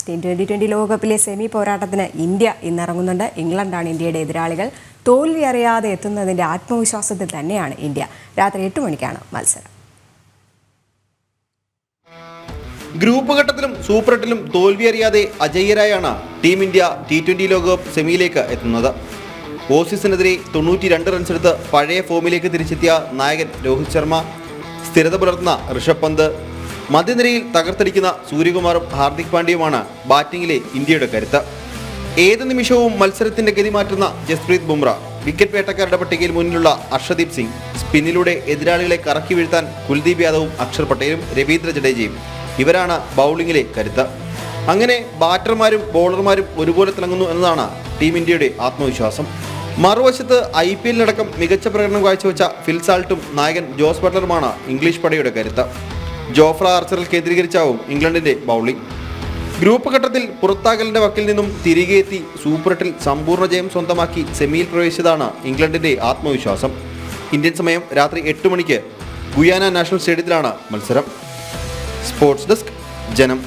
T20 ലോകകപ്പിലെ semi പോരാട്ടത്തിന് India ഇന്നിറങ്ങുന്നുണ്ട്. ഇംഗ്ലണ്ടാണ് ഇന്ത്യയുടെ എതിരാളികൾ. തോൽവി അറിയാതെ എത്തുന്നതിന്റെ ആത്മവിശ്വാസത്തിൽ തന്നെയാണ് ഇന്ത്യ. രാത്രി 8 മണിക്കാണ് മത്സരം. ഗ്രൂപ്പ് ഘട്ടത്തിലും സൂപ്പർ 8ലും തോൽവി അറിയാതെ അജയ്യരായാണ് ടീം ഇന്ത്യ T20 ലോകകപ്പ് സെമിയിലേക്ക് എത്തുന്നത്. ഓസീസിനെതിരെ 92 റൺസെടുത്ത് പഴയ ഫോമിലേക്ക് തിരിച്ചെത്തിയ നായകൻ രോഹിത് ശർമ്മ, സ്ഥിരത പുലർത്തുന്ന ഋഷഭ് പന്ത്, മധ്യനിരയിൽ തകർത്തടിക്കുന്ന സൂര്യകുമാറും ഹാർദിക് പാണ്ഡ്യയുമാണ് ബാറ്റിംഗിലെ ഇന്ത്യയുടെ കരുത്ത്. ഏത് നിമിഷവും മത്സരത്തിന്റെ ഗതി മാറ്റുന്ന ജസ്പ്രീത് ബുംറ, വിക്കറ്റ് വേട്ടക്കാരുടെ പട്ടികയിൽ മുന്നിലുള്ള അർഷദീപ് സിംഗ്, സ്പിന്നിലൂടെ എതിരാളികളെ കറക്കി വീഴ്ത്താൻ കുൽദീപ് യാദവും അക്ഷർ പട്ടേലും രവീന്ദ്ര ജഡേജയും ഇവരാണ് ബൗളിംഗിലെ കരുത്ത്. അങ്ങനെ ബാറ്റർമാരും ബോളർമാരും ഒരുപോലെ തിളങ്ങുന്നു എന്നതാണ് ടീം ഇന്ത്യയുടെ ആത്മവിശ്വാസം. മറുവശത്ത് IPL-ലടക്കം മികച്ച പ്രകടനം കാഴ്ചവെച്ച ഫിൽ സാൾട്ടും നായകൻ ജോസ് ബട്ട്ലറുമാണ് ഇംഗ്ലീഷ് പടയുടെ കരുത്ത്. ജോഫ്ര ആർച്ചറിൽ കേന്ദ്രീകരിച്ചാവും ഇംഗ്ലണ്ടിന്റെ ബൗളിംഗ്. ഗ്രൂപ്പ് ഘട്ടത്തിൽ പുറത്താകലിന്റെ വക്കിൽ നിന്നും തിരികെ എത്തി സൂപ്പർ 8ൽ സമ്പൂർണ്ണ ജയം സ്വന്തമാക്കി സെമിയിൽ പ്രവേശിച്ചതാണ് ഇംഗ്ലണ്ടിന്റെ ആത്മവിശ്വാസം. ഇന്ത്യൻ സമയം രാത്രി 8 മണിക്ക് ഗുയാന നാഷണൽ സ്റ്റേഡിയത്തിലാണ് മത്സരം. സ്പോർട്സ് ഡെസ്ക്, ജനം.